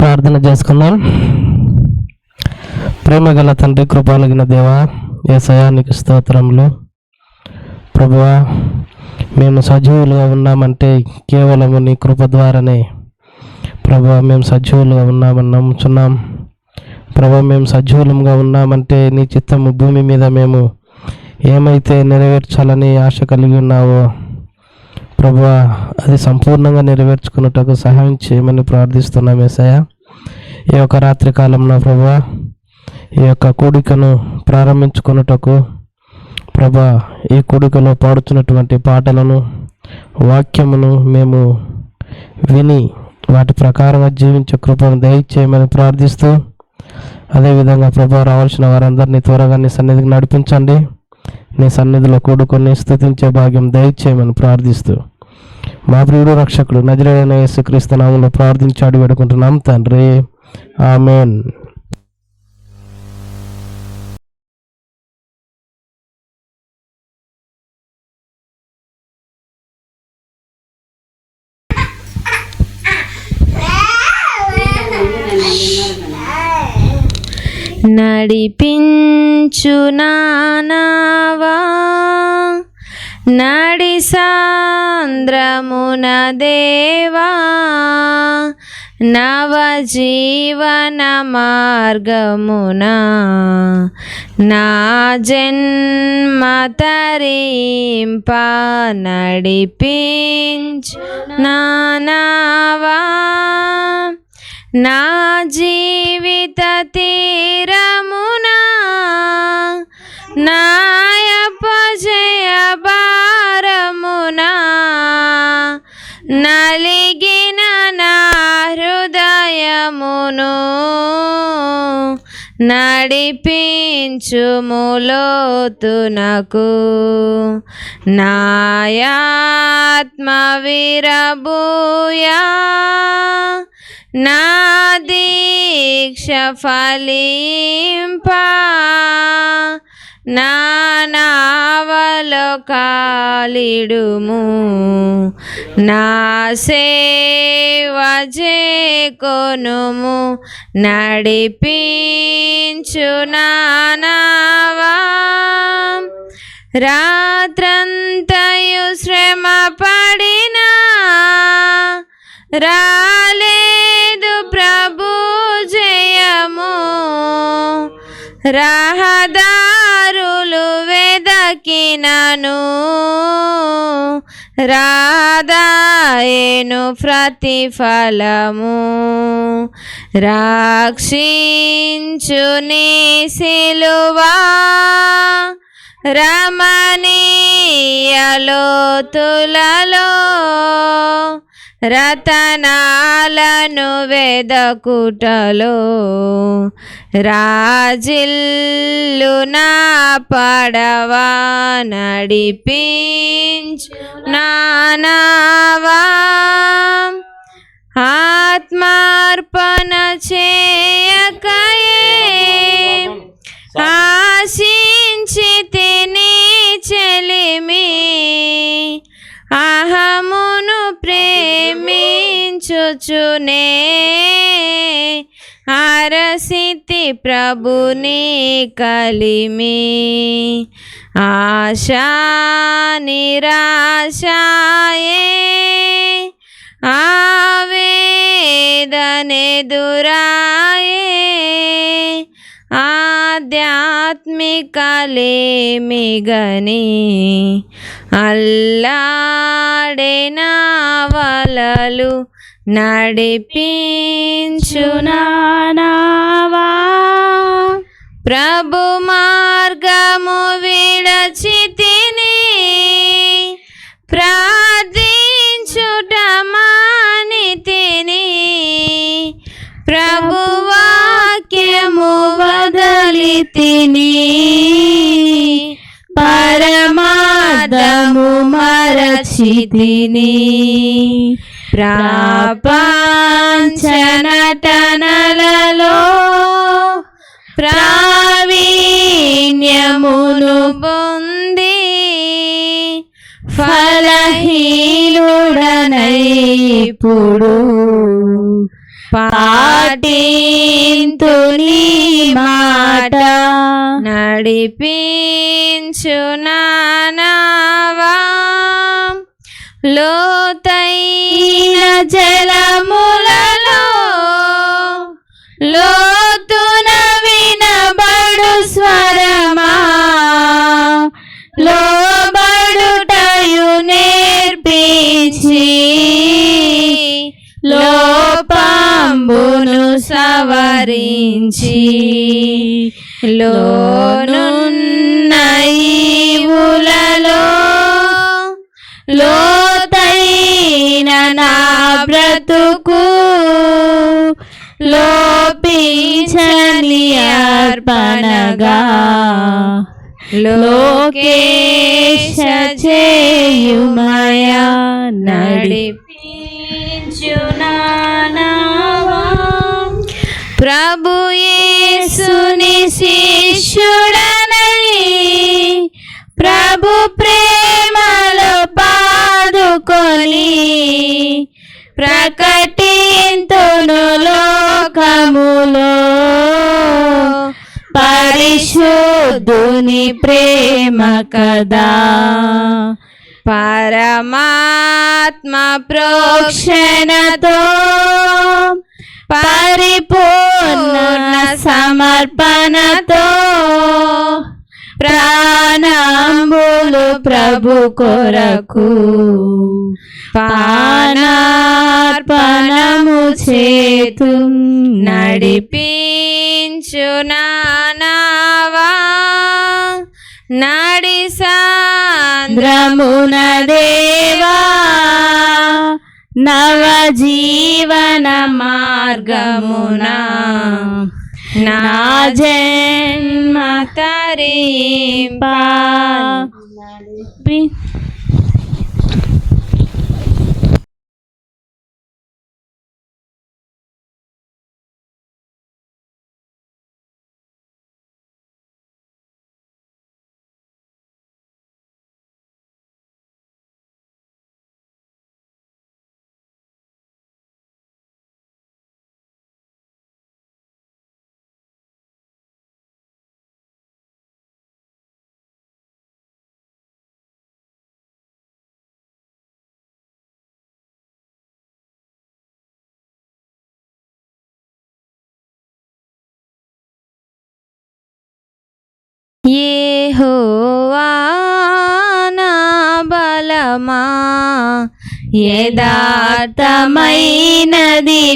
ప్రార్థన చేసుకుందాం. ప్రేమగల తండ్రి, కృపాలగిన దేవా, యేసయ్యా నీకు స్తోత్రములు. ప్రభువా, మేము సజీవులుగా ఉన్నామంటే కేవలము నీ కృప ద్వారానే. ప్రభువా, మేము సజీవులుగా ఉన్నామని నమ్ముచున్నాం. ప్రభువా, మేము సజీవులంగా ఉన్నామంటే నీ చిత్తము భూమి మీద మేము ఏమైతే నెరవేర్చాలని ఆశ కలిగి ఉన్నావో ప్రభువా, అది సంపూర్ణంగా నెరవేర్చుకున్నట్టుకు సహాయం చేయమని ప్రార్థిస్తున్నాం యేసయ్యా. ఈ యొక్క రాత్రి కాలంలో ప్రభువా, ఈ యొక్క కూడికను ప్రారంభించుకున్నట్టుకు ప్రభువా, ఈ కూడికలో పాడుతున్నటువంటి పాటలను, వాక్యమును మేము విని వాటి ప్రకారంగా జీవించే కృపను దయచేయమని ప్రార్థిస్తూ, అదేవిధంగా ప్రభువా, రావాల్సిన వారందరినీ త్వరగా నీ సన్నిధికి నడిపించండి. నీ సన్నిధిలో కూడుకొని స్తుతించే భాగ్యం దయచేయమని ప్రార్థిస్తూ, మా ప్రియుడు రక్షకుడు నజరేయుడైన యేసుక్రీస్తు నామములో ప్రార్థించాడు వేడుకుంటున్నాం తండ్రి, ఆమేన్. నడిపించు నానావా నడి సాంద్రమున దేవా, నవ జీవన మార్గమున నా జన్మ తరింప నడిపించు నానావా నా జీవిత తీరమున నాయపజయ భారమున నలిగిన నా హృదయమును నడిపించుములోతునకు, నాయాత్మ విరబూయా నా దీక్ష ఫలింప, నా నావలో కాలిడుము, నా సేవ చేకొనుము, నడిపించు నానావా రాత్రంతయు శ్రమ పడినా రాలేదు ప్రభు జయము, రహదారులు వెదకినను రాదాయేను ప్రతిఫలము, రక్షించు నీ సిలువా రమణీయ లోతులలో, రతనాలను వెదకుటలో రాజిల్లు నా పడవా, నడిపించు నానావా ఆత్మార్పణ చేయకయే ఆశించితిని చెలిమి, అహమును ప్రేమించుచునే అరసితి ప్రభుని కలిమి, ఆశా నిరాశాయే ఆవేదనెదురాయే, ఆధ్యాత్మికలేమిగని అల్లాడే నా వలలు, నడిపించు నానావా ప్రభు మార్గము విడచితిని, ప్రార్థించుట మానితిని, ప్రభు వాక్యము వదలితిని, పరమార్థము మరచితిని, ప్రపంచ నటనలలో ప్రావీణ్యమును పొంది ఫలహీనుడనై ఇప్పుడు పాటింతు నీ మాట నడిపించు నానావా లోతైన జలములలో లోతున వినబడు స్వరమా లోబడుటయు నేర్పించి లోపంబును సవరించి లోనున్న ఈవులలో లోతైన నా బ్రతుకు లోపించని అర్పణగా లోకేశ చేయుమయా నడిపించు నానావా ప్రభు యేసుని శిష్యుడనై ప్రభు ప్రేమలో పాదుకొని ప్రకటింతును లోకములో పరిశుద్ధుని ప్రేమ కదా పరమాత్మ ప్రోక్షణతో పరిపూర్ణ సమర్పణతో ప్రాణంబులు ప్రభు కొరకు పానార్పణము చేతు నడిపించు నానావా నడి సాంద్రమున దేవా నవజీవన మార్గమున నా జన్మ తరింపా యెహోవా నా బలమా యథార్థమైనది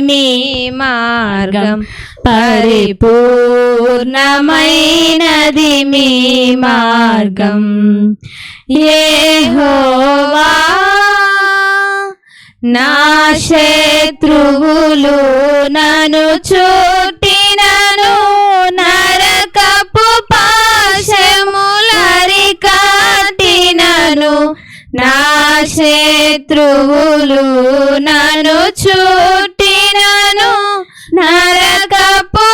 మీ మార్గం పరిపూర్ణమైనది మీ మార్గం యెహోవా నా శత్రువులు నన్ను చుట్టినను నరకపు పాశములరికట్టినను నా శత్రువులు నన్ను చుట్టినను నరకపు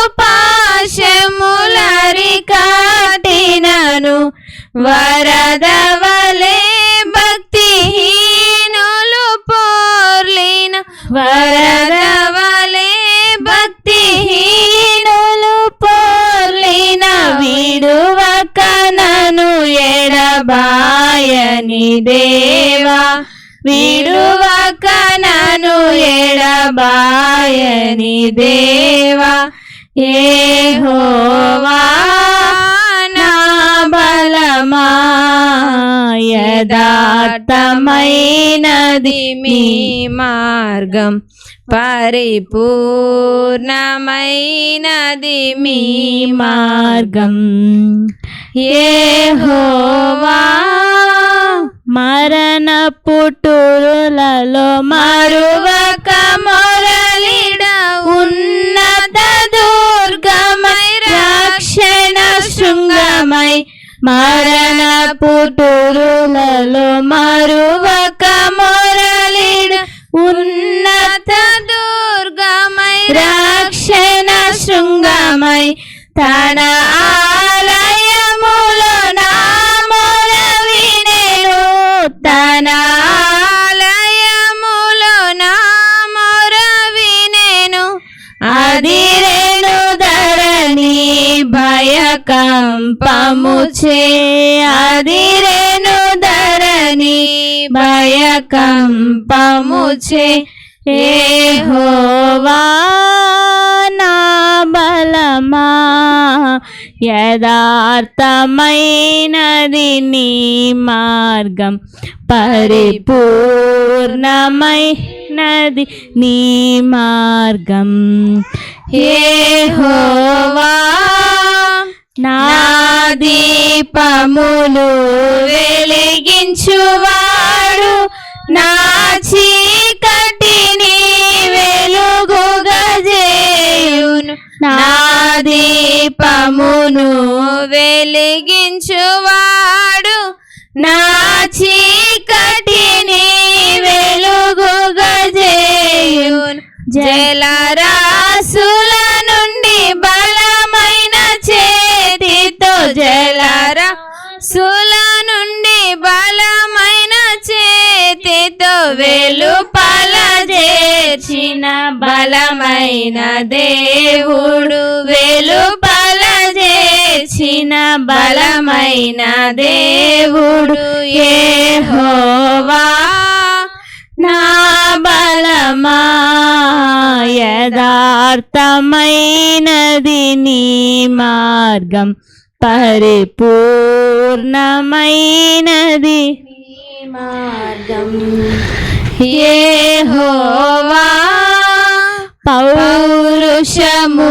పాశములరికట్టినను వరదవలే భక్తిహీనులు పోర్లిన వరదవలే భక్తిహీనులు పోర్లిన విడువక నన్ను ఎడబాయని దేవా విడువక నన్ను ఎడబాయని దేవా యెహోవా నా బలమా యథార్థమైనది మీ మార్గం పరిపూర్ణమైనది మీ మార్గం యెహోవా మరణ పుట్టులలో మరువక మొరలిడ ఉన్నత దుర్గమై రక్షణ శృంగమై మరణ పుట్టులలో మరువక మొరలిడ ఉన్నత దుర్గమై రక్షణ శృంగమై తన ఆలయములో నా మొర వినెను తన ఆలయములో నా మొర వినెను కంపముచే అదిరెను ధరణి భయ కంపముచే యెహోవా నా బలమా యథార్థమైనది నీ మార్గం పరిపూర్ణమైనది నీ మార్గం యెహోవా నా దీపములు వెలిగించువాడు నా చీకటిని వెలుగుగా చేయును నా దీపమును వెలిగించువాడు నా చీకటిని వెలుగుగా చేయును జలరాశుల నుండి బలమైన చేతితో జలరాశుల నుండి బలమైన చేతితో వెలుపల చేర్చిన బలమైన దేవుడు వెలుపల చేర్చిన బలమైన దేవుడు యెహోవా నా బలమా యథార్థమైనది నీ మార్గం పరిపూర్ణమైనది మార్గం యెహోవా పౌరుషము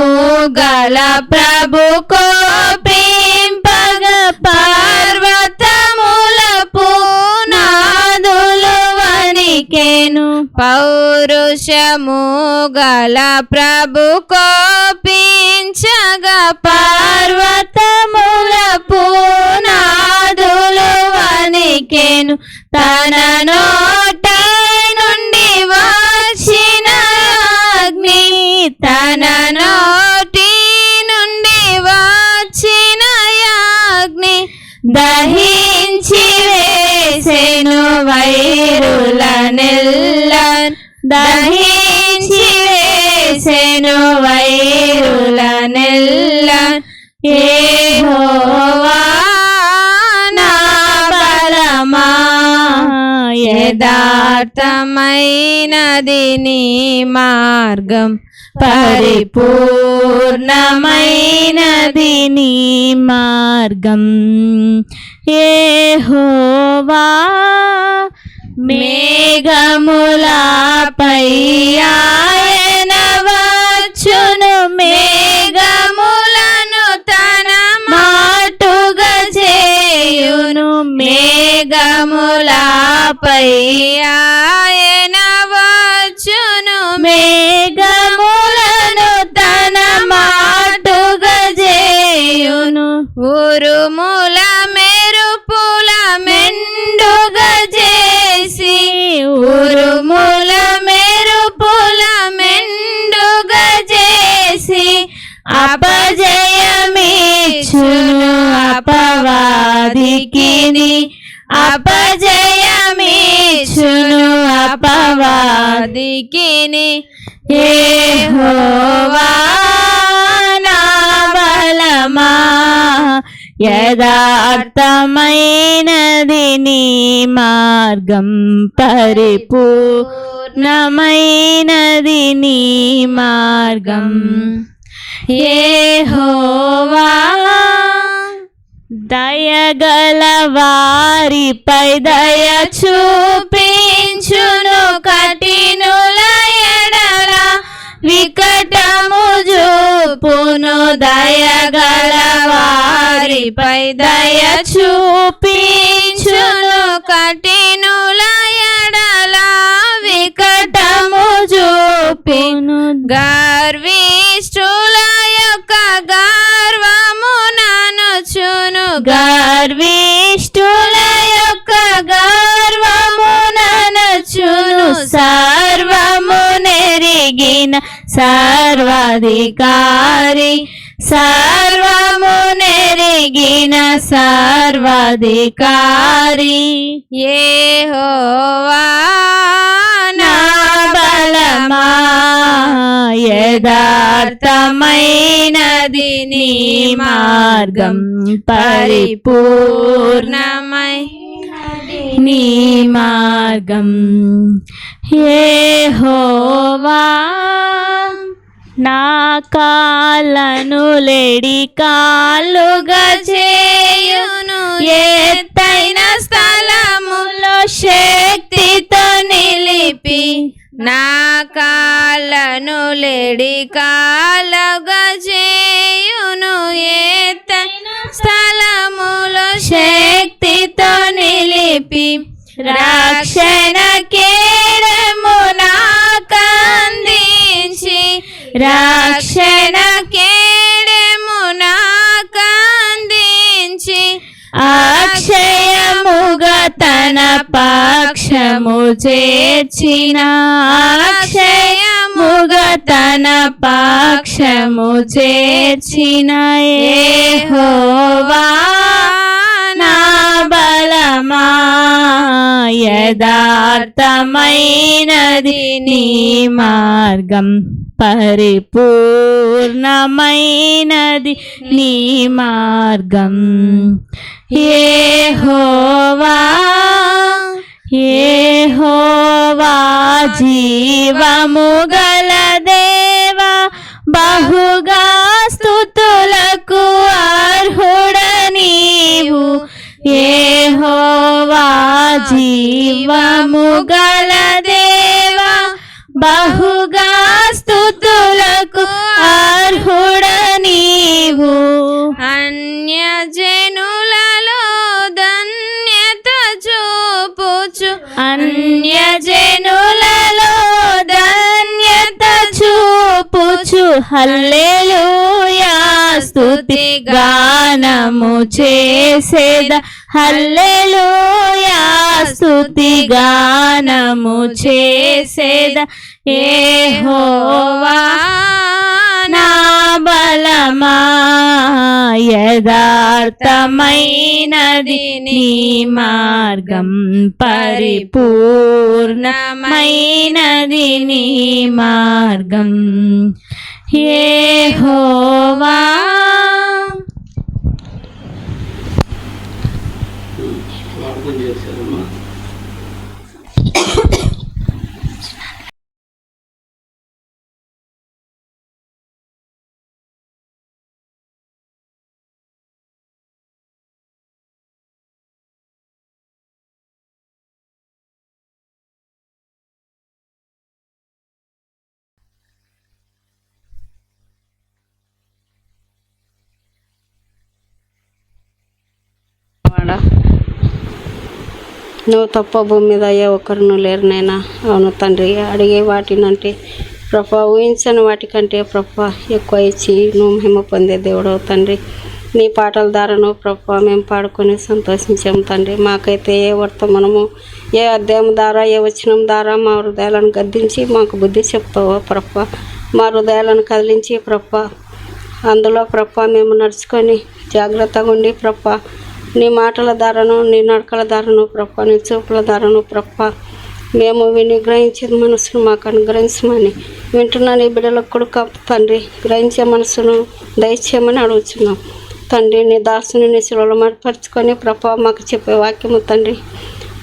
గల ప్రభు కోపింపగ పర్వతముల పునాదులు వణికెను పౌరుషము గల ప్రభు కోపించగ పర్వతముల పునాదులు వణికెను తన నోట నుండి వచ్చిన అగ్ని తన నోటి నుండి వచ్చిన అగ్ని దహించి వేసెను వైరులనెల్లన్ దహించి వేసెను వైరులనెల్లన్ యెహోవా నా బలమా యథార్థమైనది నీ మార్గం పరిపూర్ణమైనది నీ మార్గం యెహోవా మేఘములపై ఆయన వచ్చును మేఘములను తన మాటుగా చేయును మేఘములపై ఆయన వచ్చును మేఘములను తన మాటుగా చేయును ఉరుముల మెరుపుల మెండుగా చేసి ఉరుముల మెరుపుల మెండుగా చేసి అపజయమిచ్చును అపవాదికిని అపజయమిచ్చును అపవాదికిని యెహోవా నా బలమా యథార్థమైనది నీ మార్గం పరిపూర్ణమైనది నీ మార్గం యెహోవా దయగల వారిపై దయ చూపించును కఠినుల ఎడల వికటము చూపును దయగల వారిపై దయ చూపించును కఠినుల ఎడల వికటము చూపును గర్విష్ఠుల యొక్క గర్వము ననుచును గర్విష్ఠుల యొక్క గర్వము ననుచును సర్వము నెరిగిన సర్వాధికారి సర్వము నెరిగిన సర్వాధికారి యెహోవా నా బలమా యథార్థమైనది నీ మార్గం పరిపూర్ణమై నీ మార్గం యెహోవా నా కాళ్ళను లేడి కాళ్ళుగా చేయును ఎత్తైన స్థలములో శక్తితో నిలిపి నా కాళ్ళను లేడి కాళ్ళుగా చేయును ఎత్తైన స్థలములో శక్తితో నిలిపి రక్షణ కేడము నాకందించి రక్షణ కేడము నాకందించి అక్షయముగా తన పక్షము చేర్చిన అక్షయముగా తన పక్షము చేర్చిన యెహోవా నా బలమా యథార్థమైనది నీ మార్గం పరిపూర్ణమైనది నీ మార్గం యెహోవా యెహోవా జీవము గల దేవా బహుగా స్తుతులకు అర్హుడ నీవు యెహోవా జీవము గల దేవా బహుగా స్తుతులకు అర్హుడ నీవు అన్యజనులలో ధన్యత చూపుచు అన్యజనులలో ధన్యత చూపుచు హల్లెలూయా స్తుతి గానము చేసేద హల్లెలూయా స్తుతి గానము చేసేద యెహోవా నా బలమా యథార్థమైనది నీ మార్గం పరిపూర్ణమైనది నీ మార్గం యెహోవా నువ్వు తప్ప భూమి మీద ఏ ఒక్కరును లేరు నైనా. అవును తండ్రి, అడిగే వాటినంటే ప్రభా ఊహించని వాటికంటే ప్రభా ఎక్కువ ఇచ్చి నువ్వు మహిమ పొందే దేవుడవు తండ్రి. నీ పాటల ద్వారాను ప్రభా మేము పాడుకొని సంతోషించాము తండ్రి. మాకైతే ఏ వర్తమానము ఏ అధ్యాయం ద్వారా ఏ వచనం ద్వారా మా హృదయాలను గద్దించి మాకు బుద్ధి చెప్తావో ప్రభా, మా హృదయాలను కదిలించి ప్రభా అందులో ప్రభా మేము నడుచుకొని జాగ్రత్తగా ఉండి ప్రభా నీ మాటల ద్వారాను నీ నడకల ద్వారాను ప్రభా నీ చూపుల ద్వారాను ప్రభా మేము విని గ్రహించే మనసును మాకు అనుగ్రహించమని వింటున్న నీ బిడ్డలకు కూడా తండ్రి గ్రహించే మనసును దయచేయమని అడుగుతున్నాం తండ్రి. నీ దాసుని నీ శిలువలో మరిపరుచుకొని ప్రభా మాకు చెప్పే వాక్యము తండ్రి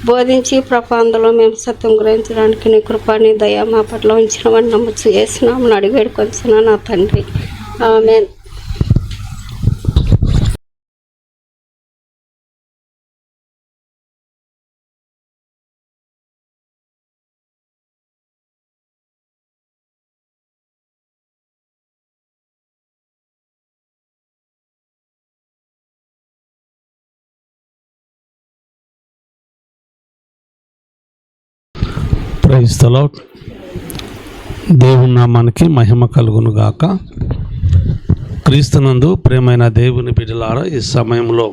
బోధించి ప్రభా అందులో మేము సత్యం గ్రహించడానికి నీ కృప నీ దయ మా పట్ల ఉంచినవని నమ్మచ్చు చేసినామని అడిగి వేడుకొంచున్నా నా తండ్రి. ఆమేన్. Praise the lord. దేవుని నామానికి మహిమ కలుగును గాక. క్రీస్తునందు ప్రియమైన దేవుని బిడ్డలారా, ఈ సమయంలో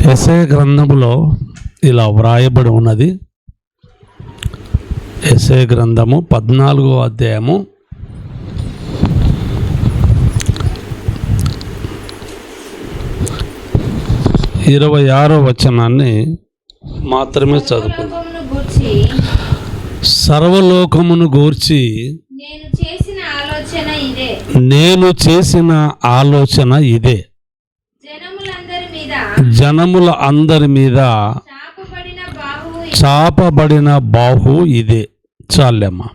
యెషయా గ్రంథములో ఇలా వ్రాయబడి ఉన్నది. యెషయా గ్రంథము 14వ అధ్యాయము 26వ వచనాన్ని మాత్రమే చదువుకుందాం. సర్వలోకమును గూర్చి నేను చేసిన ఆలోచన ఇదే, నేను చేసిన ఆలోచన ఇదే, జనముల అందరి మీద చాపబడిన బాహు ఇదే. చాలమ్మా.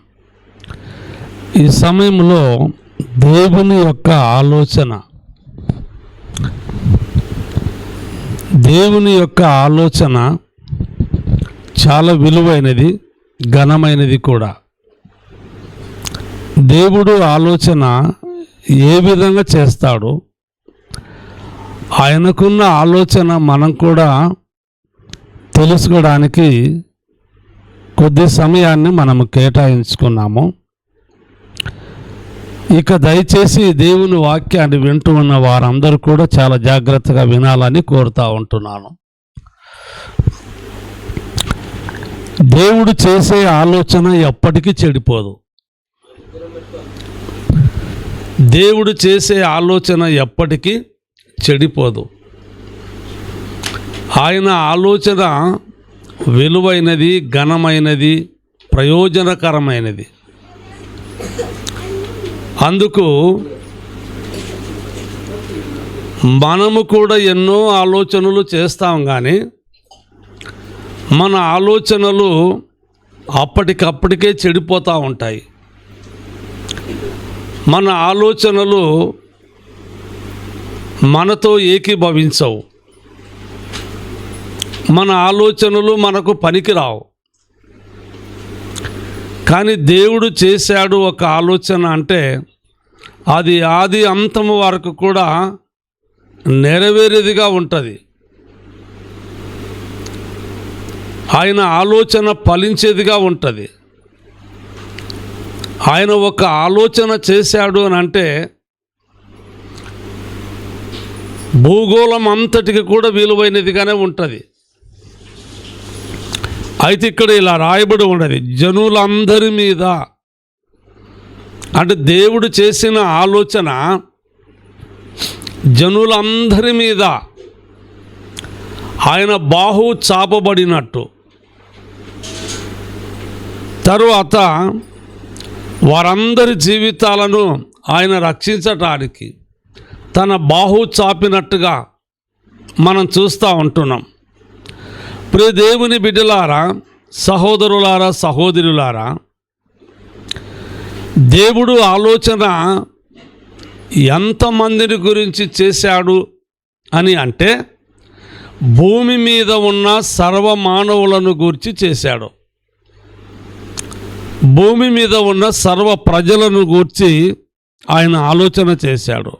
ఈ సమయంలో దేవుని యొక్క ఆలోచన చాలా విలువైనది, ఘనమైనది కూడా. దేవుడు ఆలోచన ఏ విధంగా చేస్తాడు, ఆయనకున్న ఆలోచన మనం కూడా తెలుసుకోవడానికి కొద్ది సమయాన్ని మనము కేటాయించుకున్నాము. ఇక దయచేసి దేవుని వాక్యాన్ని వింటూ ఉన్న వారందరూ కూడా చాలా జాగ్రత్తగా వినాలని కోరుతూ ఉంటున్నాను. దేవుడు చేసే ఆలోచన ఎప్పటికీ చెడిపోదు. దేవుడు చేసే ఆలోచన ఎప్పటికీ చెడిపోదు. ఆయన ఆలోచన విలువైనది, ఘనమైనది, ప్రయోజనకరమైనది. అందుకు మనము కూడా ఎన్నో ఆలోచనలు చేస్తాం, కానీ మన ఆలోచనలు అప్పటికప్పటికే చెడిపోతూ ఉంటాయి. మన ఆలోచనలు మనతో ఏకీభవించవు. మన ఆలోచనలు మనకు పనికిరావు. కానీ దేవుడు చేశాడు ఒక ఆలోచన అంటే అది ఆది అంతము వరకు కూడా నెరవేరేదిగా ఉంటుంది. ఆయన ఆలోచన ఫలించేదిగా ఉంటుంది. ఆయన ఒక ఆలోచన చేశాడు అని అంటే భూగోళం అంతటికి కూడా విలువైనదిగానే ఉంటుంది. అయితే ఇక్కడ ఇలా రాయబడి ఉన్నది, జనులందరి మీద. అంటే దేవుడు చేసిన ఆలోచన జనులందరి మీద ఆయన బాహు చాపబడినట్టు, తరువాత వారందరి జీవితాలను ఆయన రక్షించటానికి తన బాహు చాపినట్టుగా మనం చూస్తూ ఉంటున్నాం. ప్రియ దేవుని బిడ్డలారా, సహోదరులారా, సహోదరులారా, దేవుడు ఆలోచన ఎంతమందిని గురించి చేశాడు అని అంటే భూమి మీద ఉన్న సర్వమానవులను గురించి చేశాడు. భూమి మీద ఉన్న సర్వ ప్రజలను గూర్చి ఆయన ఆలోచన చేశాడు.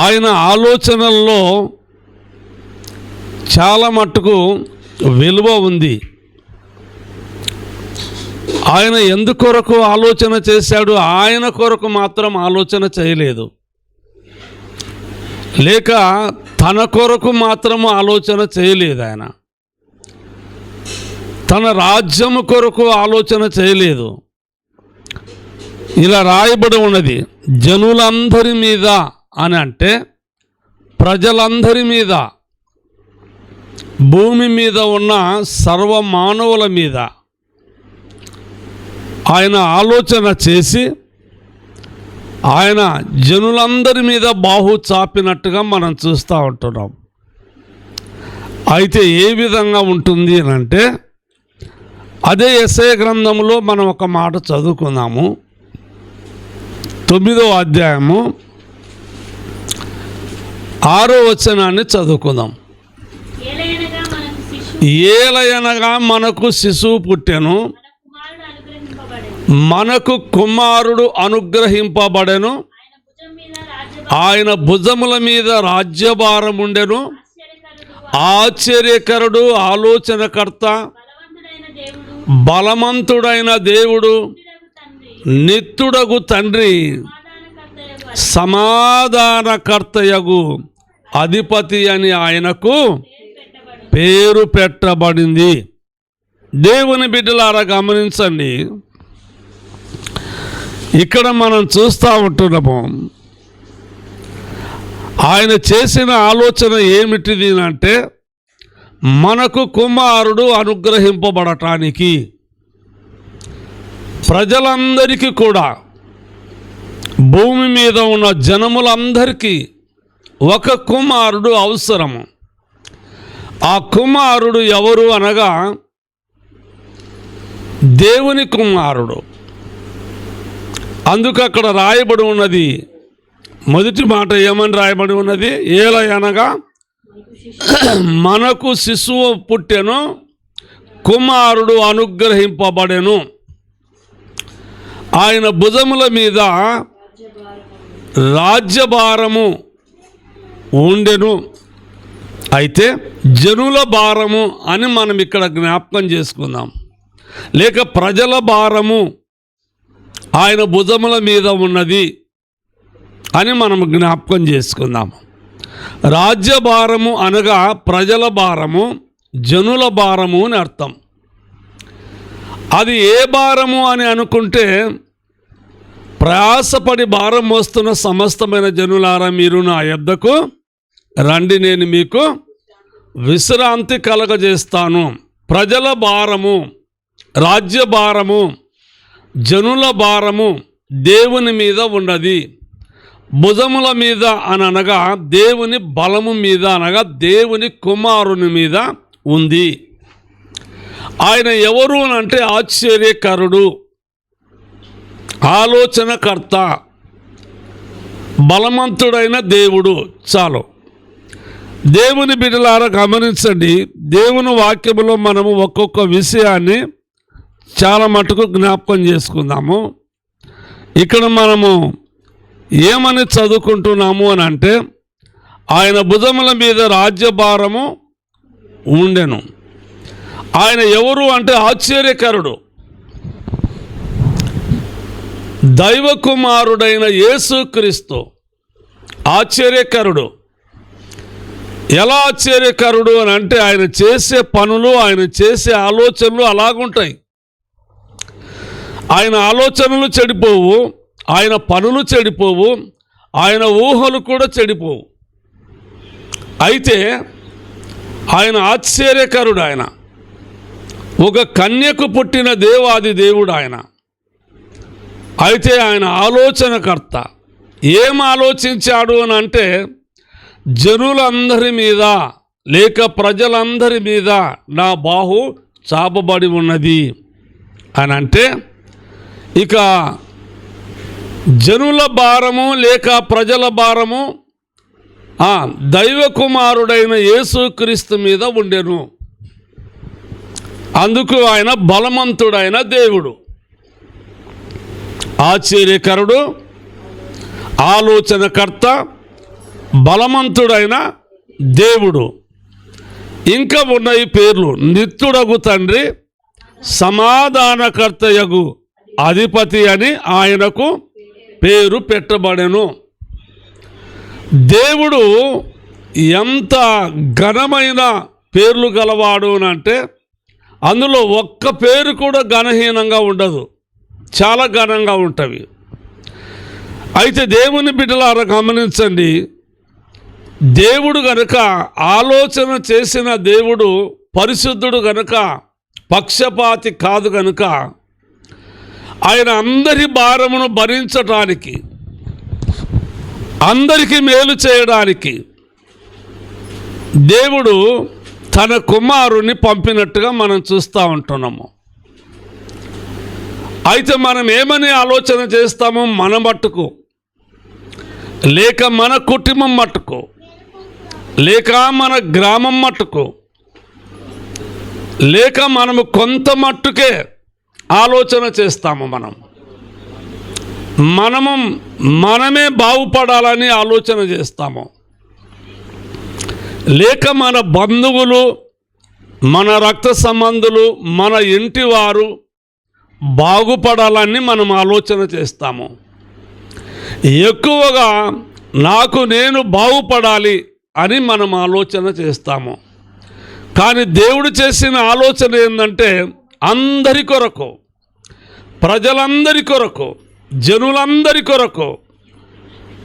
ఆయన ఆలోచనల్లో చాలా మట్టుకు విలువ ఉంది. ఆయన ఎందుకొరకు ఆలోచన చేశాడు? ఆయన కొరకు మాత్రం ఆలోచన చేయలేదు, లేక తన కొరకు మాత్రము ఆలోచన చేయలేదు. ఆయన తన రాజ్యము కొరకు ఆలోచన చేయలేదు. ఇలా రాయబడి ఉన్నది, జనులందరి మీద అని అంటే ప్రజలందరి మీద, భూమి మీద ఉన్న సర్వమానవుల మీద ఆయన ఆలోచన చేసి ఆయన జనులందరి మీద బాహు చాపినట్టుగా మనం చూస్తూ ఉంటున్నాం. అయితే ఏ విధంగా ఉంటుంది అని అంటే అదే యెషయా గ్రంథంలో మనం ఒక మాట చదువుకుందాము. 9వ అధ్యాయము 6వ వచనాన్ని చదువుకుందాం. ఏలయనగా మనకు శిశువు పుట్టెను, మనకు కుమారుడు అనుగ్రహింపబడెను, ఆయన భుజముల మీద రాజ్యభారం ఉండెను. ఆశ్చర్యకరుడు, ఆలోచనకర్త, బలవంతుడైన దేవుడు, నిత్యుడగు తండ్రి, సమాధానకర్తయగు అధిపతి అని ఆయనకు పేరు పెట్టబడింది. దేవుని బిడ్డలారా గమనించండి, ఇక్కడ మనం చూస్తూ ఉంటున్నాము ఆయన చేసిన ఆలోచన ఏమిటిది అంటే మనకు కుమారుడు అనుగ్రహింపబడటానికి ప్రజలందరికీ కూడా, భూమి మీద ఉన్న జనములందరికీ ఒక కుమారుడు అవసరము. ఆ కుమారుడు ఎవరు అనగా దేవుని కుమారుడు. అందుకు అక్కడ రాయబడి ఉన్నది, మొదటి మాట ఏమని రాయబడి ఉన్నది? ఏలయనగా మనకు శిశువు పుట్టెను, కుమారుడు అనుగ్రహింపబడెను, ఆయన భుజముల మీద రాజ్యభారము ఉండెను. అయితే జనుల భారము అని మనం ఇక్కడ జ్ఞాపకం చేసుకుందాం, లేక ప్రజల భారము ఆయన భుజముల మీద ఉన్నది అని మనం జ్ఞాపకం చేసుకుందాం. రాజ్యభారము అనగా ప్రజల భారము, జనుల భారము అని అర్థం. అది ఏ భారము అని అనుకుంటే, ప్రయాసపడి భారం మోస్తున్న సమస్తమైన జనులారా మీరు నా యొద్దకు రండి, నేను మీకు విశ్రాంతి కలగజేస్తాను. ప్రజల భారము, రాజ్య భారము, జనుల భారము దేవుని మీద ఉన్నది. భుజముల మీద అని అనగా దేవుని బలము మీద అనగా దేవుని కుమారుని మీద ఉంది. ఆయన ఎవరు అని అంటే ఆశ్చర్యకరుడు, ఆలోచనకర్త, బలవంతుడైన దేవుడు. చాలు. దేవుని బిడ్డలారా గమనించండి, దేవుని వాక్యములో మనము ఒక్కొక్క విషయాన్ని చాలా మటుకు జ్ఞాపకం చేసుకుందాము. ఇక్కడ మనము ఏమని చదువుకుంటున్నాము అని అంటే, ఆయన భుజముల మీద రాజ్యభారము ఉండెను. ఆయన ఎవరు అంటే ఆశ్చర్యకరుడు, దైవ కుమారుడైన యేసుక్రీస్తు. ఆశ్చర్యకరుడు. ఎలా ఆశ్చర్యకరుడు అని అంటే, ఆయన చేసే పనులు, ఆయన చేసే ఆలోచనలు అలాగుంటాయి. ఆయన ఆలోచనలు చెడిపోవు, ఆయన పనులు చెడిపోవు, ఆయన ఊహలు కూడా చెడిపోవు. అయితే ఆయన ఆశ్చర్యకరుడు. ఆయన ఒక కన్యకు పుట్టిన దేవాది దేవుడు ఆయన. అయితే ఆయన ఆలోచనకర్త. ఏం ఆలోచించాడు అని అంటే, జనులందరి మీద లేక ప్రజలందరి మీద నా బాహు చాపబడి ఉన్నది అని అంటే, ఇక జనుల భారము లేక ప్రజల భారము దైవ కుమారుడైన యేసుక్రీస్తు మీద ఉండెను. అందుకు ఆయన బలవంతుడైన దేవుడు, ఆశ్చర్యకరుడు, ఆలోచనకర్త, బలవంతుడైన దేవుడు. ఇంకా ఉన్నాయి పేర్లు. నిత్యుడగు తండ్రి, సమాధానకర్తయగు అధిపతి అని ఆయనకు పేరు పెట్టబడెను. దేవుడు ఎంత ఘనమైన పేర్లు గలవాడు అంటే, అందులో ఒక్క పేరు కూడా ఘనహీనంగా ఉండదు, చాలా ఘనంగా ఉంటవి. అయితే దేవుని బిడ్డలారా గమనించండి, దేవుడు గనుక ఆలోచన చేసిన దేవుడు పరిశుద్ధుడు గనుక, పక్షపాతి కాదు గనుక, ఆయన అందరి భారమును భరించడానికి, అందరికీ మేలు చేయడానికి దేవుడు తన కుమారుని పంపినట్టుగా మనం చూస్తూ ఉంటున్నాము. అయితే మనం ఏమని ఆలోచన చేస్తాము? మన మట్టుకు, లేక మన కుటుంబం మట్టుకు, లేక మన గ్రామం మట్టుకు, లేక మనము కొంత మట్టుకే ఆలోచన చేస్తాము. మనమే బాగుపడాలని ఆలోచన చేస్తాము. లేక మన బంధువులు, మన రక్త సంబంధులు, మన ఇంటి వారు బాగుపడాలని మనం ఆలోచన చేస్తాము. ఎక్కువగా నాకు నేను బాగుపడాలి అని మనం ఆలోచన చేస్తాము. కానీ దేవుడు చేసిన ఆలోచన ఏంటంటే, అందరి కొరకు, ప్రజలందరి కొరకు, జనులందరి కొరకు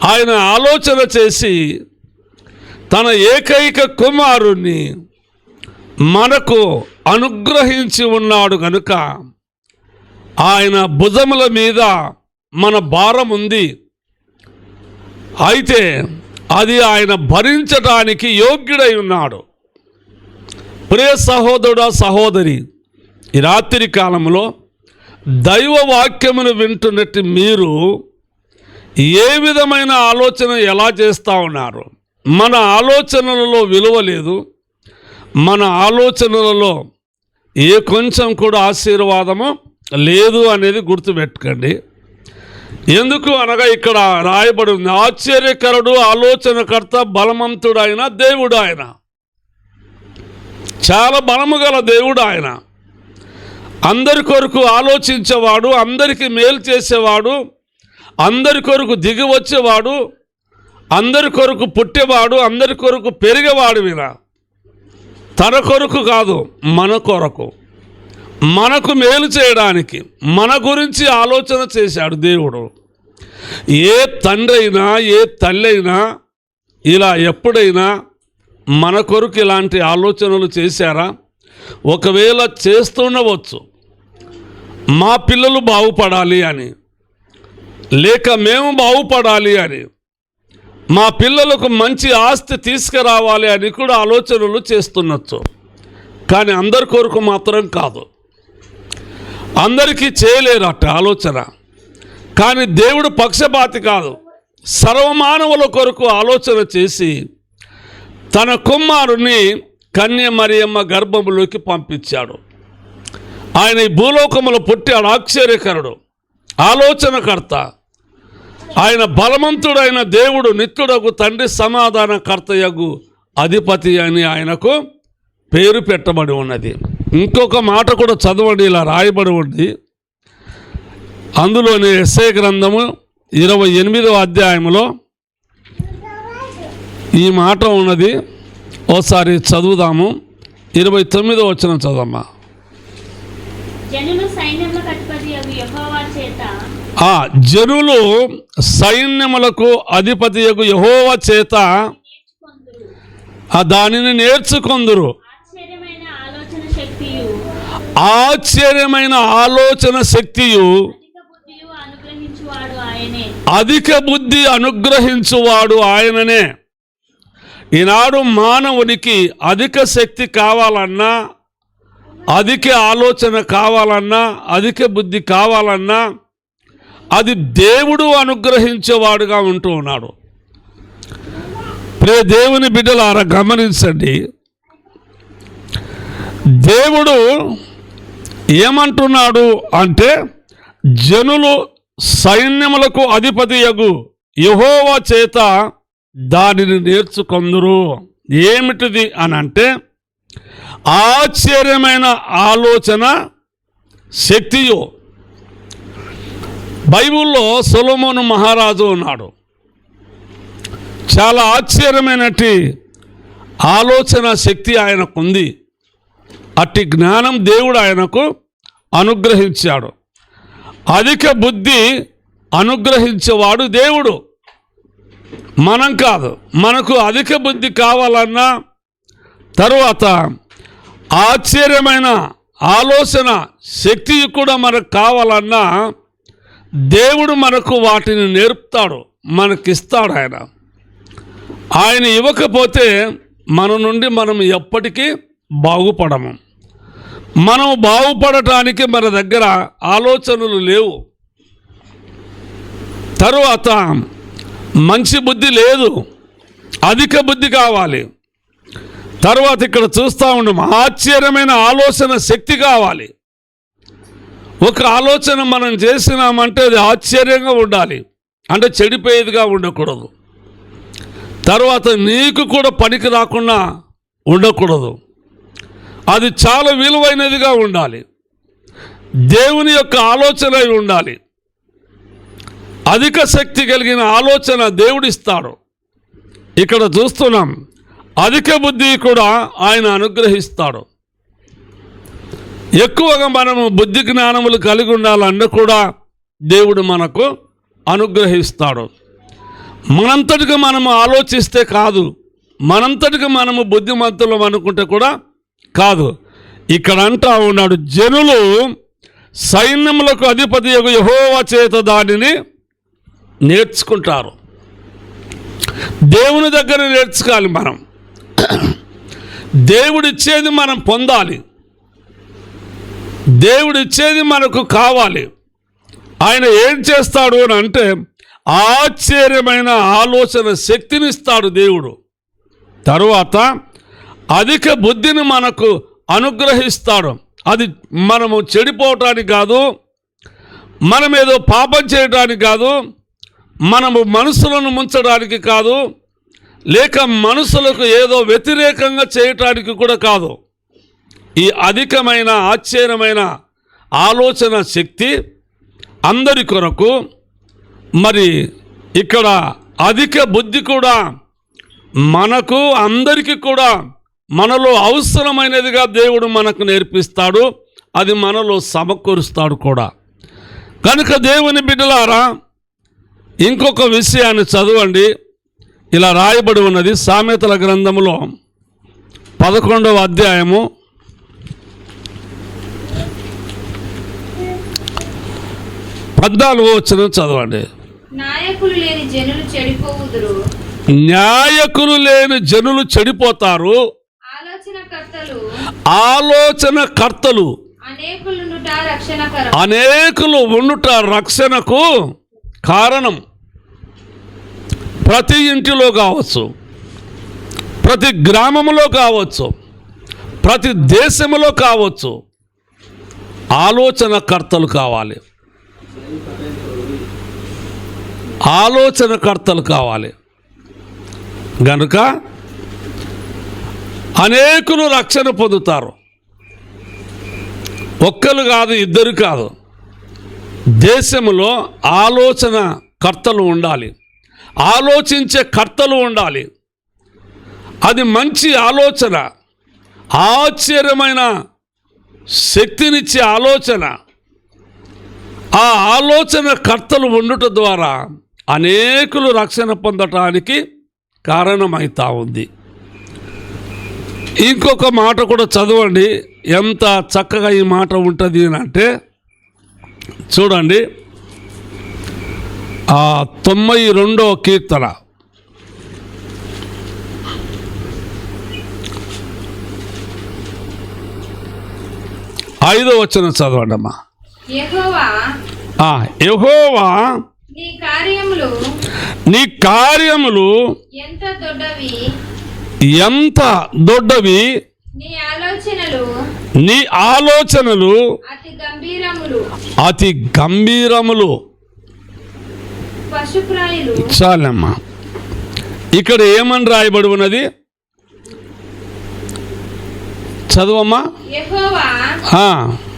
ఆయన ఆలోచన చేసి తన ఏకైక కుమారుణ్ణి మనకు అనుగ్రహించి ఉన్నాడు కనుక ఆయన భుజముల మీద మన భారం ఉంది. అయితే అది ఆయన భరించడానికి యోగ్యుడై ఉన్నాడు. ప్రియ సహోదరుడా, సహోదరి, ఈ రాత్రి కాలంలో దైవ వాక్యమును వింటున్నట్టు మీరు ఏ విధమైన ఆలోచన ఎలా చేస్తూ ఉన్నారు? మన ఆలోచనలలో విలువ లేదు. మన ఆలోచనలలో ఏ కొంచెం కూడా ఆశీర్వాదము లేదు అనేది గుర్తుపెట్టుకోండి. ఎందుకు అనగా ఇక్కడ రాయబడి ఉంది, ఆశ్చర్యకరుడు, ఆలోచనకర్త, బలవంతుడైన దేవుడు ఆయన. చాలా బలము గల దేవుడు ఆయన. అందరి కొరకు ఆలోచించేవాడు, అందరికీ మేలు చేసేవాడు, అందరి కొరకు దిగి వచ్చేవాడు, అందరి కొరకు పుట్టేవాడు, అందరి కొరకు పెరిగేవాడు. వినా తన కొరకు కాదు, మన కొరకు, మనకు మేలు చేయడానికి, మన గురించి ఆలోచన చేశాడు దేవుడు. ఏ తండ్రి అయినా, ఏ తల్లి అయినా ఇలా ఎప్పుడైనా మన కొరకు ఇలాంటి ఆలోచనలు చేశారా? ఒకవేళ చేస్తుండవచ్చు, మా పిల్లలు బాగుపడాలి అని, లేక మేము బాగుపడాలి అని, మా పిల్లలకు మంచి ఆస్తి తీసుకురావాలి అని కూడా ఆలోచనలు చేస్తుండొచ్చు. కానీ అందరి కొరకు మాత్రం కాదు, అందరికీ చేయలేరు అట్ట ఆలోచన. కానీ దేవుడు పక్షపాతి కాదు, సర్వమానవుల కొరకు ఆలోచన చేసి తన కుమారుని కన్య మరియమ్మ గర్భములోకి పంపించాడు. ఆయన ఈ భూలోకములో పుట్టాడు. ఆశ్చర్యకరుడు, ఆలోచనకర్త, ఆయన బలవంతుడైన దేవుడు, నిత్యుడగు తండ్రి, సమాధానకర్తయగు అధిపతి అని ఆయనకు పేరు పెట్టబడి ఉన్నది. ఇంకొక మాట కూడా చదవండి, ఇలా రాయబడి ఉంది. అందులోని యెషయా గ్రంథము 28వ అధ్యాయంలో ఈ మాట ఉన్నది. ఓసారి చదువుదాము. 29వ వచనం చదవమ్మా. జనులు సైన్యములకు అధిపతియగు యెహోవా చేత జనులు సైన్యములకు అధిపతియగు యెహోవా చేత దానిని నేర్చుకొందురు. ఆశ్చర్యమైన ఆలోచన శక్తియు అధిక బుద్ధి అనుగ్రహించువాడు ఆయననే. ఈనాడు మానవునికి అధిక శక్తి కావాలన్నా, అధిక ఆలోచన కావాలన్నా, అధిక బుద్ధి కావాలన్నా అది దేవుడు అనుగ్రహించేవాడుగా ఉంటూ ఉన్నాడు. ప్రియ దేవుని బిడ్డలారా గమనించండి, దేవుడు ఏమంటున్నాడు అంటే, జనులు సైన్యములకు అధిపతియగు యెహోవా చేత దానిని నేర్చుకొందురు. ఏమిటిది అని అంటే, ఆశ్చర్యమైన ఆలోచన శక్తియు. బైబిల్లో సొలొమోను మహారాజు ఉన్నాడు. చాలా ఆశ్చర్యమైనటి ఆలోచన శక్తి ఆయనకుంది. అట్టి జ్ఞానం దేవుడు ఆయనకు అనుగ్రహించాడు. అధిక బుద్ధి అనుగ్రహించేవాడు దేవుడు, మనం కాదు. మనకు అధిక బుద్ధి కావాలన్నా, తరువాత ఆశ్చర్యమైన ఆలోచన శక్తి కూడా మనకు కావాలన్నా దేవుడు మనకు వాటిని నేర్పుతాడు, మనకిస్తాడు. ఆయన ఇవ్వకపోతే మన నుండి మనం ఎప్పటికీ బాగుపడము. మనం బాగుపడటానికి మన దగ్గర ఆలోచనలు లేవు. తరువాత మంచి బుద్ధి లేదు, అధిక బుద్ధి కావాలి. తర్వాత ఇక్కడ చూస్తూ ఉన్నాం, ఆశ్చర్యమైన ఆలోచన శక్తి కావాలి. ఒక ఆలోచన మనం చేసినామంటే అది ఆశ్చర్యంగా ఉండాలి, అంటే చెడిపోయేదిగా ఉండకూడదు. తర్వాత నీకు కూడా పనికి రాకుండా ఉండకూడదు, అది చాలా విలువైనదిగా ఉండాలి. దేవుని యొక్క ఆలోచన ఉండాలి. అధిక శక్తి కలిగిన ఆలోచన దేవుడిస్తాడు. ఇక్కడ చూస్తున్నాం, అధిక బుద్ధి కూడా ఆయన అనుగ్రహిస్తాడు. ఎక్కువగా మనము బుద్ధి జ్ఞానములు కలిగి ఉండాలన్నా కూడా దేవుడు మనకు అనుగ్రహిస్తాడు. మనంతటిగా మనము ఆలోచిస్తే కాదు, మనంతటిగా మనము బుద్ధిమంతులం అనుకుంటే కూడా కాదు. ఇక్కడ అంటా ఉన్నాడు, జనులు సైన్యములకు అధిపతి యెహోవా చేత దానిని నేర్చుకుంటారు. దేవుని దగ్గర నేర్చుకోవాలి. మనం దేవుడిచ్చేది మనం పొందాలి. దేవుడిచ్చేది మనకు కావాలి. ఆయన ఏం చేస్తాడు అని అంటే ఆశ్చర్యమైన ఆలోచన శక్తిని ఇస్తాడు దేవుడు. తరువాత అధిక బుద్ధిని మనకు అనుగ్రహిస్తాడు. అది మనము చెడిపోవటానికి కాదు, మనం ఏదో పాపం చేయడానికి కాదు, మనము మనసులను ముంచడానికి కాదు, లేక మనసులకు ఏదో వ్యతిరేకంగా చేయటానికి కూడా కాదు. ఈ అధికమైన ఆశ్చర్యమైన ఆలోచన శక్తి అందరి కొరకు. మరి ఇక్కడ అధిక బుద్ధి కూడా మనకు అందరికీ కూడా మనలో అవసరమైనదిగా దేవుడు మనకు నేర్పిస్తాడు. అది మనలో సమకూరుస్తాడు కూడా. కనుక దేవుని బిడ్డలారా, ఇంకొక విషయాన్ని చదవండి. ఇలా రాయబడి ఉన్నది సామెతల గ్రంథములో 11వ అధ్యాయము 14వ వచనం చదవండి. నాయకులు లేని జనులు చెడిపోవుదురు. న్యాయకులు లేని జనులు చెడిపోతారు. ఆలోచనకర్తలు అనేకులు ఉండుట రక్షణకు కారణం. ప్రతి ఇంటిలో కావచ్చు, ప్రతి గ్రామంలో కావచ్చు, ప్రతి దేశంలో కావచ్చు, ఆలోచనకర్తలు కావాలి. ఆలోచనకర్తలు కావాలి. గనుక అనేకులు రక్షణ పొందుతారు. ఒక్కరు కాదు, ఇద్దరు కాదు. దేశంలో ఆలోచన కర్తలు ఉండాలి, ఆలోచించే కర్తలు ఉండాలి. అది మంచి ఆలోచన, ఆశ్చర్యమైన శక్తినిచ్చే ఆలోచన. ఆ ఆలోచన కర్తలు ఉండుట ద్వారా అనేకులు రక్షణ పొందటానికి కారణమవుతా ఉంది. ఇంకొక మాట కూడా చదవండి, ఎంత చక్కగా ఈ మాట ఉంటుంది అంటే చూడండి. 92వ కీర్తన 5వ వచనం చదవండి అమ్మా. యెహోవా నీ కార్యములు ఎంత దొడ్డవి, నీ ఆలోచనలు అతి గంభీరములు. చాలమ్మా. ఇక్కడ ఏమని రాయబడి ఉన్నది చదువమ్మా.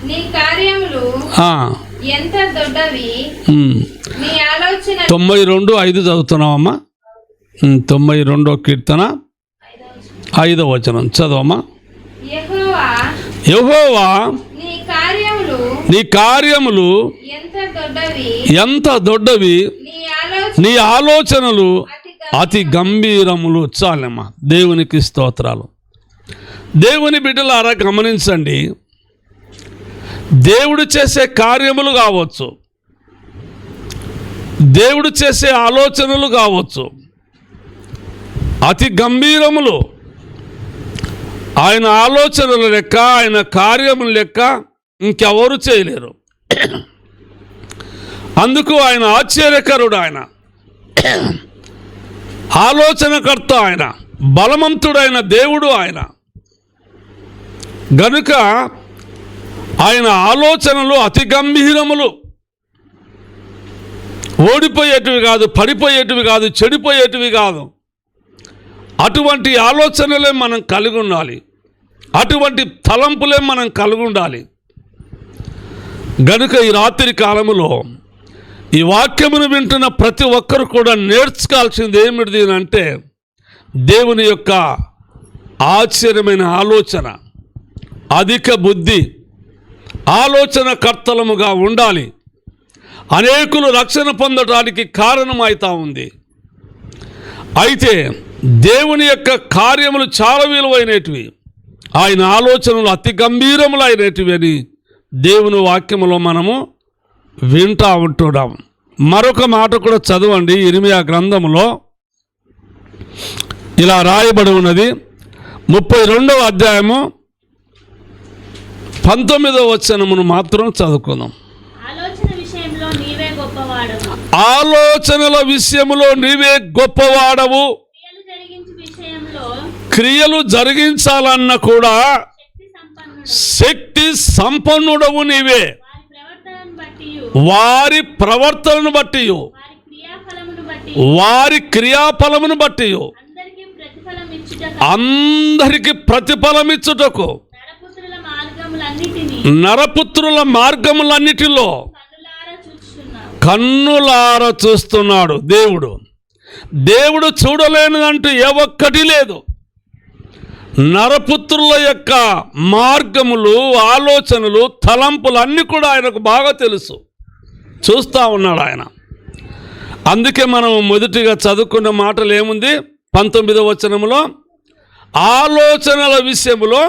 నీ కార్యములు ఎంత దొడ్డవి, 92:5 చదువుతున్నావమ్మా. 92వ కీర్తన 5వ వచనం చదవమ్మా. యెహోవా నీ కార్యములు ఎంత దొడ్డవి, నీ ఆలోచనలు అతి గంభీరములు. చాలమ్మా. దేవునికి స్తోత్రాలు. దేవుని బిడ్డలారా గమనించండి. దేవుడు చేసే కార్యములు కావచ్చు, దేవుడు చేసే ఆలోచనలు కావచ్చు, అతి గంభీరములు. ఆయన ఆలోచనల లెక్క, ఆయన కార్యముల లెక్క ఇంకెవరు చేయలేరు. అందుకు ఆయన ఆశ్చర్యకరుడు, ఆయన ఆలోచనకర్త, ఆయన బలవంతుడైన దేవుడు ఆయన. గనుక ఆయన ఆలోచనలు అతి గంభీరములు. ఓడిపోయేటివి కాదు, పడిపోయేటివి కాదు, చెడిపోయేటివి కాదు. అటువంటి ఆలోచనలే మనం కలిగి ఉండాలి, అటువంటి తలంపులే మనం కలిగి ఉండాలి. గనుక ఈ రాత్రి కాలములో ఈ వాక్యమును వింటున్న ప్రతి ఒక్కరు కూడా నేర్చుకోవాల్సింది ఏమిటి అంటే దేవుని యొక్క ఆశ్చర్యమైన ఆలోచన, అధిక బుద్ధి, ఆలోచన కర్తలముగా ఉండాలి. అనేకులు రక్షణ పొందడానికి కారణమవుతా ఉంది. అయితే దేవుని యొక్క కార్యములు చాలా విలువైనటివి, ఆయన ఆలోచనలు అతి గంభీరములైనటివి అని దేవుని వాక్యములో మనము వింటూ ఉంటున్నాం. మరొక మాట కూడా చదవండి. ఇర్మియా గ్రంథములో ఇలా రాయబడి ఉన్నది. 32వ అధ్యాయము 19వ వచనమును మాత్రం చదువుకుందాం. ఆలోచనల విషయంలో నీవే గొప్పవాడవు. క్రియలు జరిగించాలన్న కూడా శక్తి సంపన్నుడవు నీవే. వారి ప్రవర్తనను బట్టి, వారి క్రియాఫలమును బట్టి అందరికి ప్రతిఫలమిచ్చుటకు నరపుత్రుల మార్గములన్నిటిలో కన్నులార చూస్తున్నాడు దేవుడు. దేవుడు చూడలేనిదంటూ ఏ ఒక్కటి లేదు. నరపుత్రుల యొక్క మార్గములు, ఆలోచనలు, తలంపులు అన్నీ కూడా ఆయనకు బాగా తెలుసు. చూస్తూ ఉన్నాడు ఆయన. అందుకే మనం మొదటిగా చదువుకున్న మాటలు ఏముంది? 19వ వచనములో ఆలోచనల విషయంలో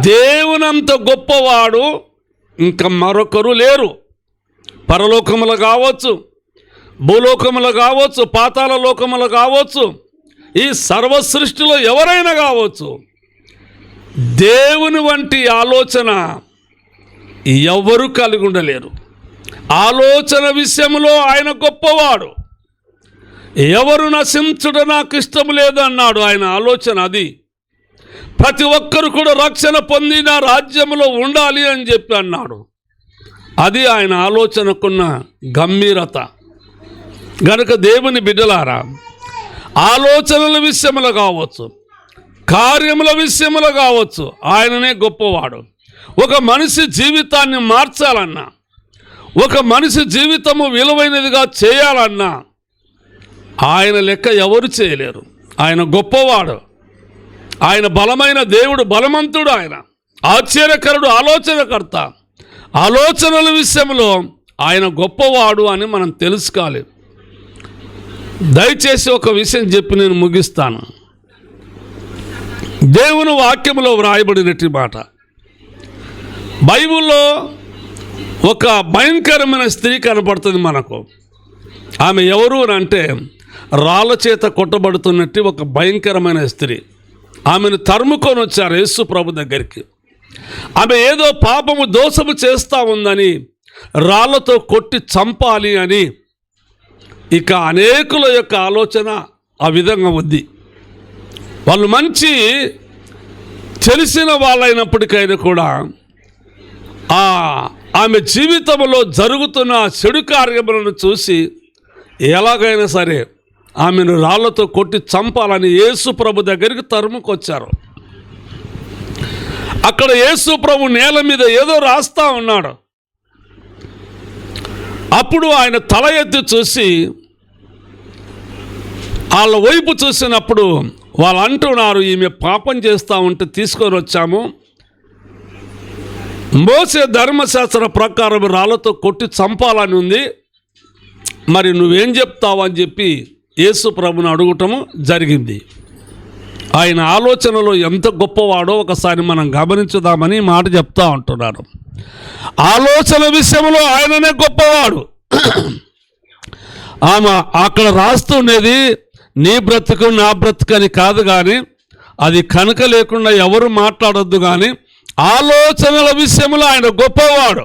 దేవునంత గొప్పవాడు ఇంకా మరొకరు లేరు. పరలోకములు కావచ్చు, భూలోకములు కావచ్చు, పాతాళ లోకములు కావచ్చు, ఈ సర్వ సృష్టిలో ఎవరైనా కావచ్చు, దేవుని వంటి ఆలోచన ఎవరు కలిగి ఉండలేరు. ఆలోచన విషయంలో ఆయన గొప్పవాడు. ఎవరు నశించుట నాకు ఇష్టం లేదు అన్నాడు. ఆయన ఆలోచన అది. ప్రతి ఒక్కరు కూడా రక్షణ పొందిన రాజ్యంలో ఉండాలి అని చెప్పి అన్నాడు. అది ఆయన ఆలోచనకున్న గంభీరత. గనుక దేవుని బిడ్డలారా, ఆలోచనల విషయములు కావచ్చు, కార్యముల విషయములు కావచ్చు, ఆయననే గొప్పవాడు. ఒక మనిషి జీవితాన్ని మార్చాలన్నా, ఒక మనిషి జీవితము విలువైనదిగా చేయాలన్నా ఆయన లెక్క ఎవరు చేయలేరు. ఆయన గొప్పవాడు. ఆయన బలమైన దేవుడు, బలవంతుడు. ఆయన ఆశ్చర్యకరుడు, ఆలోచనకర్త. ఆలోచనల విషయంలో ఆయన గొప్పవాడు అని మనం తెలుసుకోవాలి. దయచేసి ఒక విషయం చెప్పి నేను ముగిస్తాను. దేవుని వాక్యంలో వ్రాయబడినట్టు మాట. బైబిల్లో ఒక భయంకరమైన స్త్రీ కనపడుతుంది మనకు. ఆమె ఎవరు అంటే రాళ్ళ చేత కొట్టబడుతున్నట్టు ఒక భయంకరమైన స్త్రీ. ఆమెను తరుముకొని వచ్చారు యేసు ప్రభు దగ్గరికి. ఆమె ఏదో పాపము, దోషము చేస్తూ ఉందని, రాళ్లతో కొట్టి చంపాలి అని ఇక అనేకుల యొక్క ఆలోచన ఆ విధంగా ఉంది. వాళ్ళు మంచి తెలిసిన వాళ్ళైనప్పటికైనా కూడా ఆమె జీవితంలో జరుగుతున్న చెడు కార్యములను చూసి ఎలాగైనా సరే ఆమెను రాళ్లతో కొట్టి చంపాలని యేసు ప్రభు దగ్గరికి తరుముకొచ్చారు. అక్కడ యేసు ప్రభు నేల మీద ఏదో రాస్తా ఉన్నాడు. అప్పుడు ఆయన తల ఎత్తి చూసి వాళ్ళ వైపు చూసినప్పుడు వాళ్ళు అంటున్నారు, ఈమె పాపం చేస్తూ ఉంటే తీసుకొని వచ్చాము, మోసే ధర్మశాస్త్ర ప్రకారం రాళ్లతో కొట్టి చంపాలని ఉంది, మరి నువ్వేం చెప్తావు అని చెప్పి యేసు ప్రభుని అడగటము జరిగింది. ఆయన ఆలోచనలో ఎంత గొప్పవాడో ఒకసారి మనం గమనించుదామని మాట చెప్తా ఉంటున్నాను. ఆలోచన విషయంలో ఆయననే గొప్పవాడు. ఆమె అక్కడ రాస్తుండేది నీ బ్రతుకు నా బ్రతుకు అని కాదు, కానీ అది కనుక లేకుండా ఎవరు మాట్లాడొద్దు. కానీ ఆలోచనల విషయంలో ఆయన గొప్పవాడు.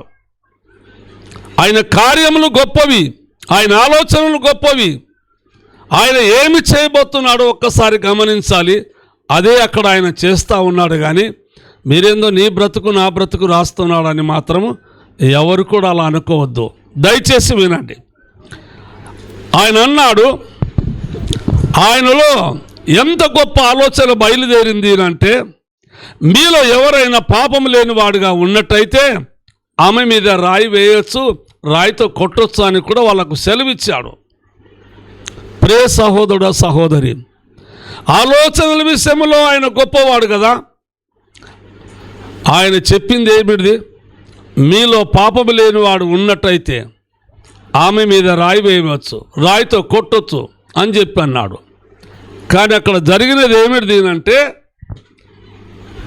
ఆయన కార్యములు గొప్పవి, ఆయన ఆలోచనలు గొప్పవి. ఆయన ఏమి చేయబోతున్నాడో ఒక్కసారి గమనించాలి. అదే అక్కడ ఆయన చేస్తూ ఉన్నాడు. కానీ మీరేందో నీ బ్రతుకు నా బ్రతుకు రాస్తున్నాడని మాత్రము ఎవరు కూడా అలా అనుకోవద్దు. దయచేసి వినండి. ఆయన అన్నాడు, ఆయనలో ఎంత గొప్ప ఆలోచన బయలుదేరింది అంటే, మీలో ఎవరైనా పాపం లేనివాడుగా ఉన్నట్టయితే ఆమె మీద రాయి వేయచ్చు, రాయితో కొట్టొచ్చు అని కూడా వాళ్ళకు సెలవిచ్చాడు. ప్రియ సహోదరుడు, సహోదరి, ఆలోచనల విషయంలో ఆయన గొప్పవాడు కదా. ఆయన చెప్పింది ఏమిటిది? మీలో పాపము లేనివాడు ఉన్నట్టయితే ఆమె మీద రాయి వేయవచ్చు, రాయితో కొట్టొచ్చు అని చెప్పి అన్నాడు. కానీ అక్కడ జరిగినది ఏమిటిది అంటే,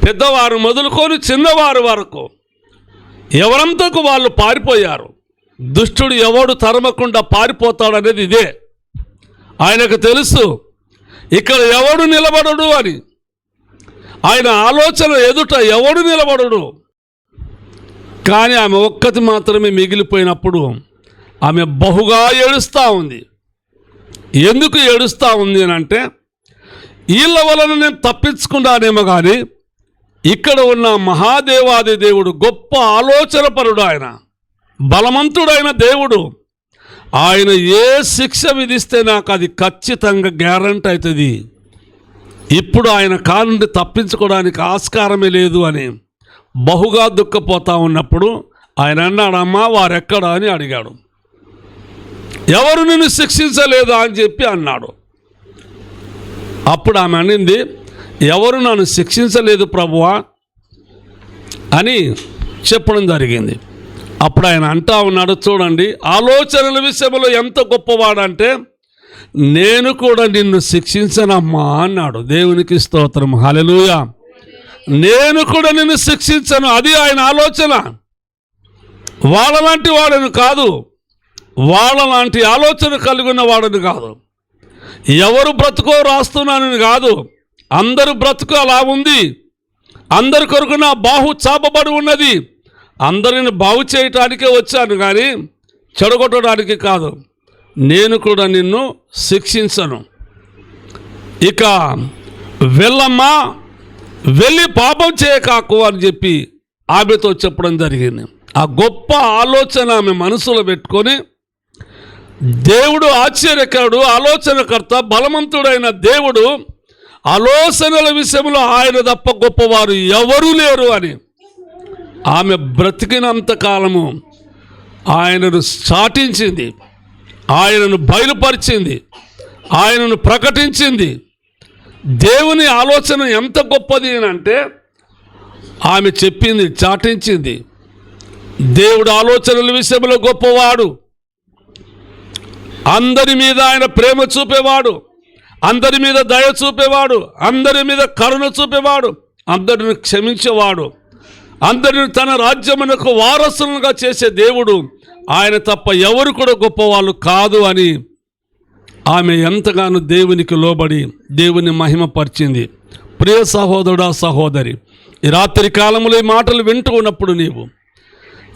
పెద్దవారు మొదలుకొని చిన్నవారు వరకు ఎవరంతకు వాళ్ళు పారిపోయారు. దుష్టుడు ఎవడు తరమకుండా పారిపోతాడనేది ఇదే. ఆయనకు తెలుసు ఇక్కడ ఎవడు నిలబడడు అని. ఆయన ఆలోచన ఎదుట ఎవడు నిలబడడు. కానీ ఆమె ఒక్కటి మాత్రమే మిగిలిపోయినప్పుడు ఆమె బహుగా ఏడుస్తూ ఉంది. ఎందుకు ఏడుస్తూ ఉంది అని అంటే, వీళ్ళ వలన నేను తప్పించుకున్నానేమో కానీ ఇక్కడ ఉన్న మహాదేవాది దేవుడు, గొప్ప ఆలోచనపరుడు, ఆయన బలవంతుడైన దేవుడు, ఆయన ఏ శిక్ష విధిస్తే నాకు అది ఖచ్చితంగా గ్యారంటీ అవుతుంది. ఇప్పుడు ఆయన కానుండి తప్పించుకోవడానికి ఆస్కారమే లేదు అని బహుగా దుఃఖపోతూ ఉన్నప్పుడు ఆయన అన్నాడు, అమ్మా వారెక్కడా అని అడిగాడు. ఎవరు నిన్ను శిక్షించలేదా అని చెప్పి అన్నాడు. అప్పుడు ఆమె అనింది, ఎవరు నన్ను శిక్షించలేదు ప్రభువా అని చెప్పడం జరిగింది. అప్పుడు ఆయన అంటా ఉన్నాడు, చూడండి ఆలోచనల విషయంలో ఎంత గొప్పవాడంటే, నేను కూడా నిన్ను శిక్షించనమ్మా అన్నాడు. దేవునికి స్తోత్రం, హల్లెలూయా. నేను కూడా నిన్ను శిక్షించను. అది ఆయన ఆలోచన. వాళ్ళలాంటి వాడని కాదు, వాళ్ళలాంటి ఆలోచన కలిగి ఉన్న వాడని కాదు, ఎవరు బ్రతుకో రాస్తున్నానని కాదు, అందరు బ్రతుకు అలా ఉంది, అందరి కొరకు నా బాహు చాపబడి ఉన్నది, అందరిని బాగు చేయటానికే వచ్చాను కానీ చెడగొట్టడానికి కాదు. నేను కూడా నిన్ను శిక్షించను. ఇక వెళ్ళమ్మా, వెళ్ళి పాపం చేయకాకు అని చెప్పి ఆమెతో చెప్పడం జరిగింది. ఆ గొప్ప ఆలోచన ఆమె మనసులో పెట్టుకొని, దేవుడు ఆశ్చర్యకరుడు, ఆలోచనకర్త, బలవంతుడైన దేవుడు, ఆలోచనల విషయంలో ఆయన తప్ప గొప్పవారు ఎవరూ లేరు అని ఆమె బ్రతికినంత కాలము ఆయనను చాటించింది, ఆయనను బయలుపరిచింది, ఆయనను ప్రకటించింది. దేవుని ఆలోచన ఎంత గొప్పది అంటే ఆమె చెప్పింది, చాటించింది. దేవుడు ఆలోచనల విషయంలో గొప్పవాడు, అందరి మీద ఆయన ప్రేమ చూపేవాడు, అందరి మీద దయ చూపేవాడు, అందరి మీద కరుణ చూపేవాడు, అందరిని క్షమించేవాడు, అందరిని తన రాజ్యమునకు వారసులుగా చేసే దేవుడు ఆయన తప్ప ఎవరు కూడా గొప్పవాళ్ళు కాదు అని ఆమె ఎంతగానో దేవునికి లోబడి దేవుని మహిమపరిచింది. ప్రియ సహోదరుడా, సహోదరి, ఈ రాత్రి కాలంలో ఈ మాటలు వింటూ ఉన్నప్పుడు నీవు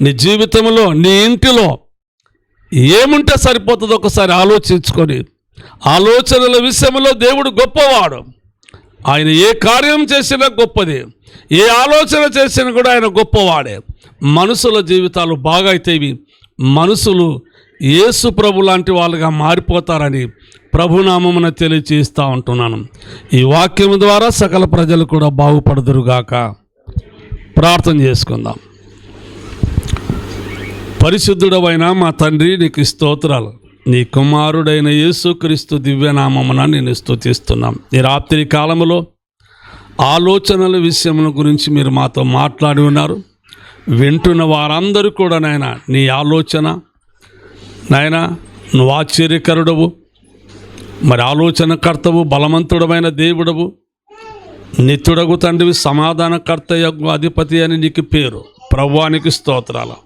నీ జీవితంలో, నీ ఇంటిలో ఏముంటే సరిపోతుందో ఒకసారి ఆలోచించుకొని, ఆలోచనల విషయంలో దేవుడు గొప్పవాడు. ఆయన ఏ కార్యం చేసినా గొప్పది, ఏ ఆలోచన చేసినా కూడా ఆయన గొప్పవాడే. మనుషుల జీవితాలు బాగా అయితేవి, మనుషులు యేసు ప్రభు లాంటి వాళ్ళుగా మారిపోతారని ప్రభునామమున తెలియచేస్తూ ఉంటున్నాను. ఈ వాక్యం ద్వారా సకల ప్రజలు కూడా బాగుపడదురుగాక. ప్రార్థన చేసుకుందాం. పరిశుద్ధుడవైన మా తండ్రి, నీకు స్తోత్రాలు. నీ కుమారుడైన యేసుక్రీస్తు దివ్యనామమున నేను స్తుతిస్తున్నాం. ఈ రాత్రి కాలంలో ఆలోచనల విషయముల గురించి మీరు మాతో మాట్లాడి ఉన్నారు. వింటున్న వారందరూ కూడా నాయన, నీ ఆలోచన నాయన, నువ్వు ఆశ్చర్యకరుడవు, మరి ఆలోచనకర్తవు, బలవంతుడమైన దేవుడవు, నిత్యుడగు తండ్రివి, సమాధానకర్తయగు అధిపతి అని నీకు పేరు. ప్రభువానికి స్తోత్రాలు.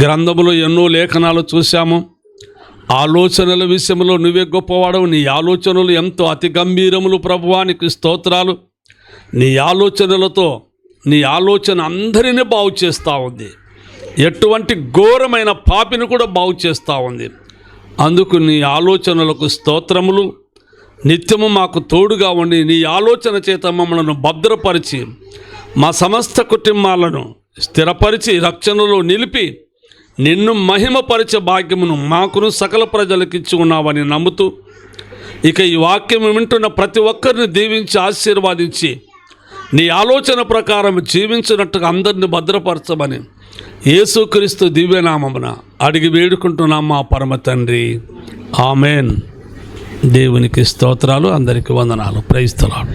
గ్రంథములో ఎన్నో లేఖనాలు చూశాము. ఆలోచనల విషయంలో నువ్వే గొప్పవాడవు. నీ ఆలోచనలు ఎంతో అతి గంభీరములు. ప్రభువానికి స్తోత్రాలు. నీ ఆలోచనలతో, నీ ఆలోచన అందరినీ బాగు చేస్తూ ఉంది. ఎటువంటి ఘోరమైన పాపిని కూడా బాగు చేస్తూ ఉంది. అందుకు నీ ఆలోచనలకు స్తోత్రములు. నిత్యము మాకు తోడుగా ఉండి నీ ఆలోచన చేత మమ్మలను భద్రపరిచి మా సమస్త కుటుంబాలను స్థిరపరిచి రక్షణలో నిలిపి నిన్ను మహిమపరిచే భాగ్యమును మాకును సకల ప్రజలకు ఇచ్చి ఉన్నావని నమ్ముతూ, ఇక ఈ వాక్యం వింటున్న ప్రతి ఒక్కరిని దీవించి ఆశీర్వాదించి నీ ఆలోచన ప్రకారం జీవించినట్టుగా అందరిని భద్రపరచమని యేసుక్రీస్తు దివ్యనామమున అడిగి వేడుకుంటున్నాం మా పరమ తండ్రి. ఆమెన్. దేవునికి స్తోత్రాలు. అందరికీ వందనాలు. Praise the lord.